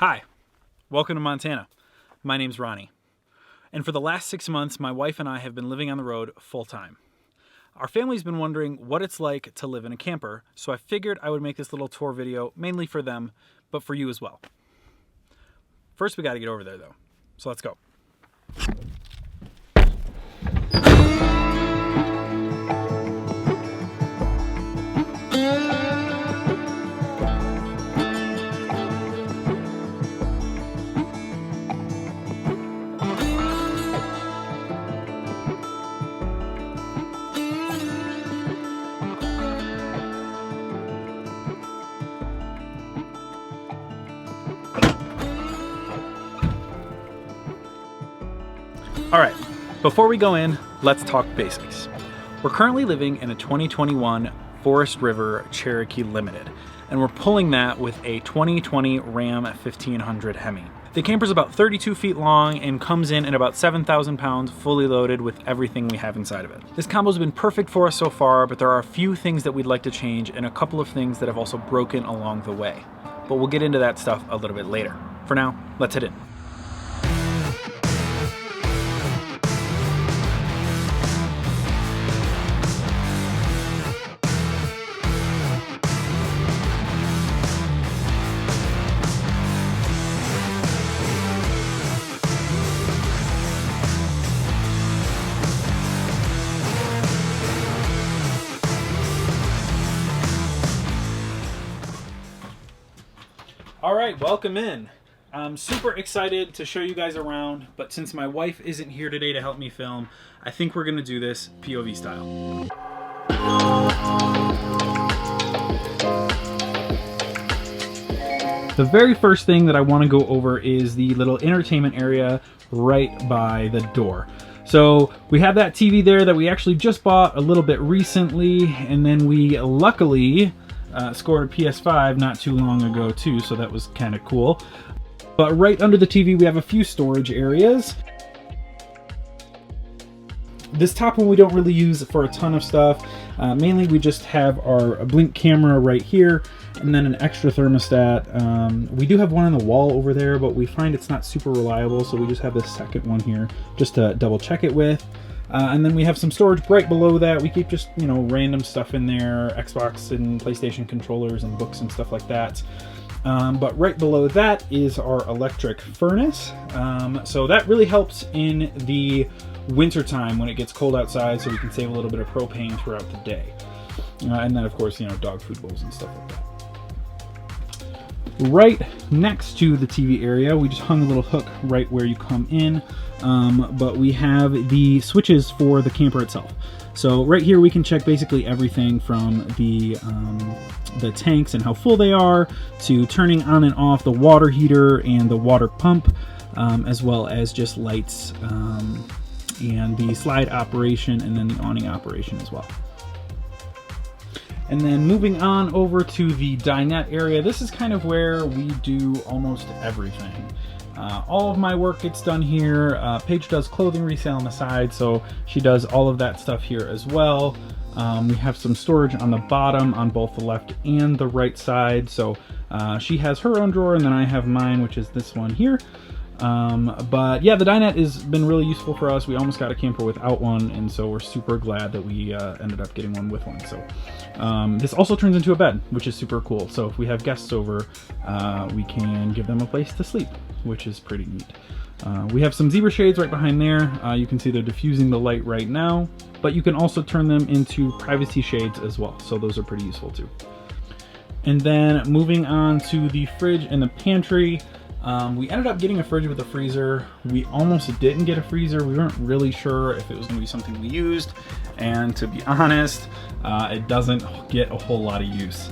Hi, welcome to Montana. My name's Ronnie. And for the last 6 months, my wife and I have been living on the road full time. Our family's been wondering what it's like to live in a camper, so I figured I would make this little tour video mainly for them, but for you as well. First, we gotta get over there though, so let's go. All right, before we go in, let's talk basics. We're currently living in a 2021 Forest River Cherokee Limited, and we're pulling that with a 2020 Ram 1500 Hemi. The camper's about 32 feet long and comes in at about 7,000 pounds fully loaded with everything we have inside of it. This combo's been perfect for us so far, but there are a few things that we'd like to change and a couple of things that have also broken along the way. But we'll get into that stuff a little bit later. For now, let's head in. All right, welcome in. I'm super excited to show you guys around, but since my wife isn't here today to help me film, I think we're gonna do this POV style. The very first thing that I want to go over is the little entertainment area right by the door. So we have that TV there that we actually just bought a little bit recently, and then we luckily scored a PS5 not too long ago too, so that was kind of cool. But right under the TV we have a few storage areas. This top one we don't really use for a ton of stuff. Mainly we just have our Blink camera right here and then an extra thermostat. We do have one on the wall over there, but we find it's not super reliable, so we just have this second one here just to double check it with. And then we have some storage right below that. We keep just, you know, random stuff in there, Xbox and PlayStation controllers and books and stuff like that. But right below that is our electric furnace. So that really helps in the winter time when it gets cold outside, so we can save a little bit of propane throughout the day. And then of course, you know, dog food bowls and stuff like that. Right next to the TV area, we just hung a little hook right where you come in, but we have the switches for the camper itself. So right here we can check basically everything from the tanks and how full they are, to turning on and off the water heater and the water pump, as well as just lights and the slide operation and then the awning operation as well. And then moving on over to the dinette area, this is kind of where we do almost everything. All of my work gets done here. Paige does clothing resale on the side, so she does all of that stuff here as well. We have some storage on the bottom on both the left and the right side. So she has her own drawer and then I have mine, which is this one here. But yeah, the dinette has been really useful for us. We almost got a camper without one, and so we're super glad that we ended up getting one with one. So this also turns into a bed, which is super cool. So if we have guests over, we can give them a place to sleep, which is pretty neat. We have some zebra shades right behind there. You can see they're diffusing the light right now, but you can also turn them into privacy shades as well. So those are pretty useful too. And then moving on to the fridge and the pantry. We ended up getting a fridge with a freezer. We almost didn't get a freezer. We weren't really sure if it was going to be something we used, and to be honest, it doesn't get a whole lot of use.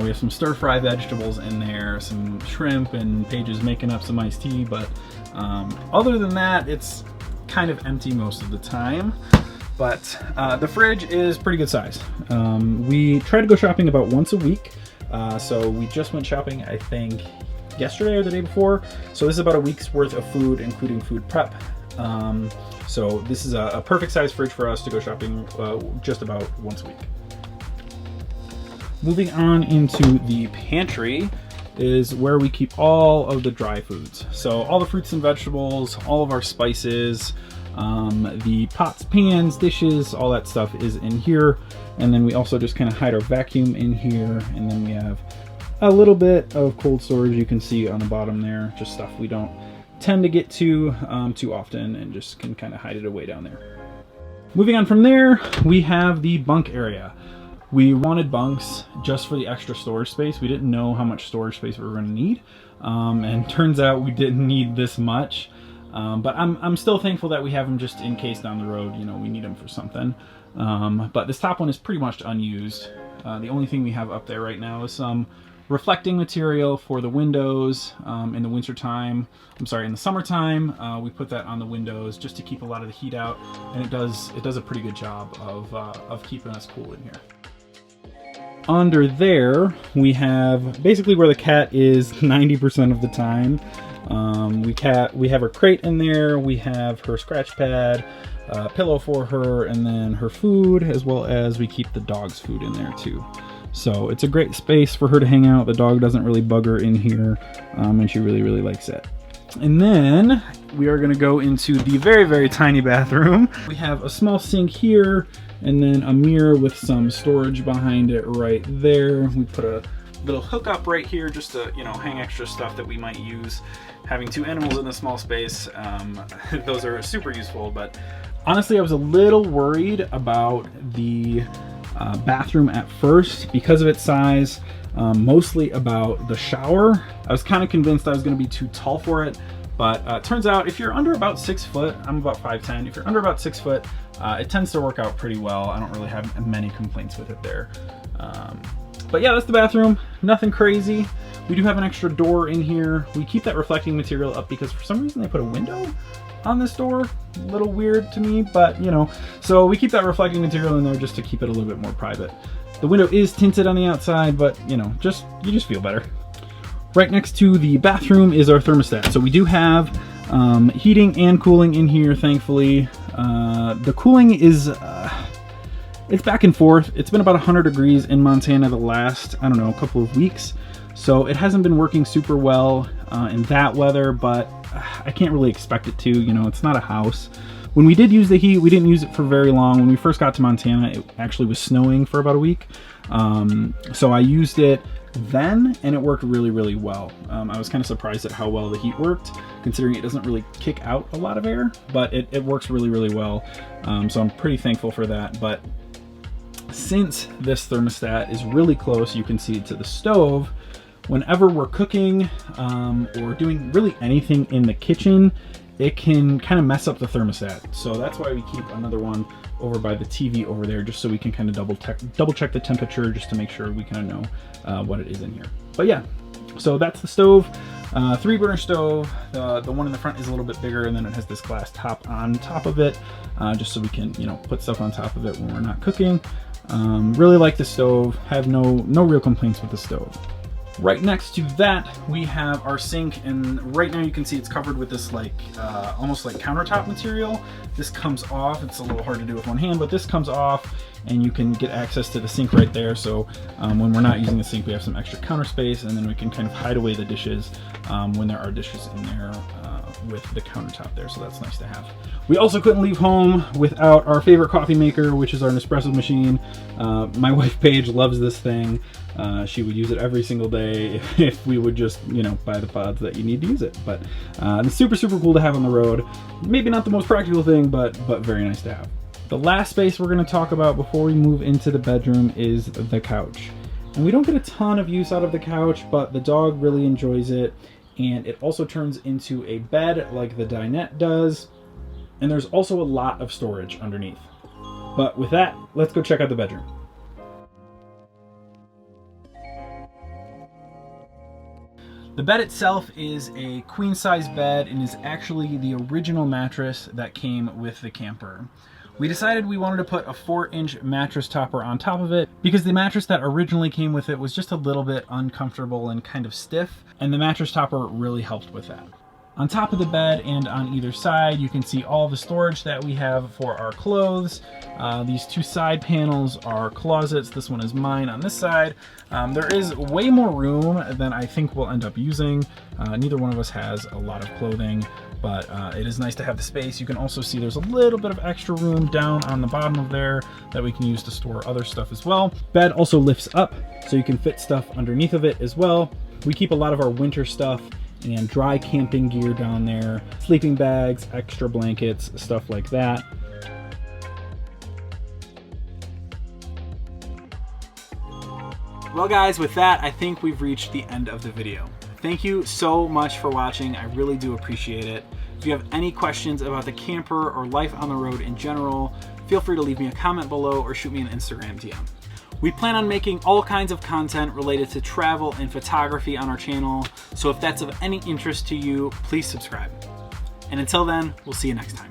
We have some stir-fry vegetables in there, some shrimp, and Paige is making up some iced tea, but other than that, it's kind of empty most of the time. But the fridge is pretty good size. We try to go shopping about once a week, so we just went shopping, I think, yesterday or the day before. So this is about a week's worth of food, including food prep. So this is a perfect size fridge for us to go shopping just about once a week. Moving on into the pantry, is where we keep all of the dry foods. So all the fruits and vegetables, all of our spices, the pots, pans, dishes, all that stuff is in here. And then we also just kind of hide our vacuum in here. And then we have a little bit of cold storage you can see on the bottom there, just stuff we don't tend to get to too often, and just can kind of hide it away down there. Moving on from there, we have the bunk area. We wanted bunks just for the extra storage space. We didn't know how much storage space we were going to need, and turns out we didn't need this much. But I'm still thankful that we have them just in case down the road, you know, we need them for something. But this top one is pretty much unused. The only thing we have up there right now is some reflecting material for the windows in the winter time. I'm sorry, in the summertime. We put that on the windows just to keep a lot of the heat out, and it does a pretty good job of keeping us cool in here. Under there, we have basically where the cat is 90% of the time. We have her crate in there, we have her scratch pad, pillow for her, and then her food, as well as we keep the dog's food in there too. So it's a great space for her to hang out. The dog doesn't really bug her in here, and she really, really likes it. And then we are gonna go into the very, very tiny bathroom. We have a small sink here, and then a mirror with some storage behind it right there. We put a little hookup right here just to, you know, hang extra stuff that we might use. Having two animals in a small space, those are super useful. But honestly, I was a little worried about the bathroom at first because of its size, mostly about the shower. I was kind of convinced I was going to be too tall for it, but turns out if you're under about 6 foot, I'm about 5'10", if you're under about 6 foot, it tends to work out pretty well. I don't really have many complaints with it there. But yeah, that's the bathroom. Nothing crazy. We do have an extra door in here. We keep that reflecting material up because for some reason they put a window on this door. A little weird to me, but you know, so we keep that reflecting material in there just to keep it a little bit more private. The window is tinted on the outside, but you know, you just feel better. Right next to the bathroom is our thermostat. So we do have heating and cooling in here, thankfully. The cooling is it's back and forth. It's been about 100 degrees in Montana the last, I don't know, a couple of weeks. So it hasn't been working super well in that weather, but I can't really expect it to. You know, it's not a house. When we did use the heat, we didn't use it for very long. When we first got to Montana, it actually was snowing for about a week. So I used it then, and it worked really, really well. I was kind of surprised at how well the heat worked, considering it doesn't really kick out a lot of air, but it works really, really well. So I'm pretty thankful for that. But since this thermostat is really close, you can see, to the stove, whenever we're cooking or doing really anything in the kitchen, it can kind of mess up the thermostat. So that's why we keep another one over by the TV over there, just so we can kind of double check the temperature, just to make sure we kind of know what it is in here. But yeah, so that's the stove. 3-burner stove. The one in the front is a little bit bigger, and then it has this glass top on top of it, just so we can, you know, put stuff on top of it when we're not cooking. Really like the stove. Have no real complaints with the stove. Right next to that, we have our sink, and right now you can see it's covered with this like almost like countertop material. This comes off. It's a little hard to do with one hand, but this comes off, and you can get access to the sink right there. So when we're not using the sink, we have some extra counter space, and then we can kind of hide away the dishes when there are dishes in there with the countertop there. So that's nice to have. We also couldn't leave home without our favorite coffee maker, which is our Nespresso machine. My wife Paige loves this thing. She would use it every single day if we would just, you know, buy the pods that you need to use it. But it's super, super cool to have on the road. Maybe not the most practical thing, but very nice to have. The last space we're going to talk about before we move into the bedroom is the couch. And we don't get a ton of use out of the couch, but the dog really enjoys it. And it also turns into a bed like the dinette does. And there's also a lot of storage underneath. But with that, let's go check out the bedroom. The bed itself is a queen size bed and is actually the original mattress that came with the camper. We decided we wanted to put a 4-inch mattress topper on top of it because the mattress that originally came with it was just a little bit uncomfortable and kind of stiff, and the mattress topper really helped with that. On top of the bed and on either side, you can see all the storage that we have for our clothes. These two side panels are closets. This one is mine on this side. There is way more room than I think we'll end up using. Neither one of us has a lot of clothing, but it is nice to have the space. You can also see there's a little bit of extra room down on the bottom of there that we can use to store other stuff as well. Bed also lifts up, so you can fit stuff underneath of it as well. We keep a lot of our winter stuff and dry camping gear down there, sleeping bags, extra blankets, stuff like that. Well guys, with that, I think we've reached the end of the video. Thank you so much for watching. I really do appreciate it. If you have any questions about the camper or life on the road in general, feel free to leave me a comment below or shoot me an Instagram DM. We plan on making all kinds of content related to travel and photography on our channel, so if that's of any interest to you, please subscribe. And until then, we'll see you next time.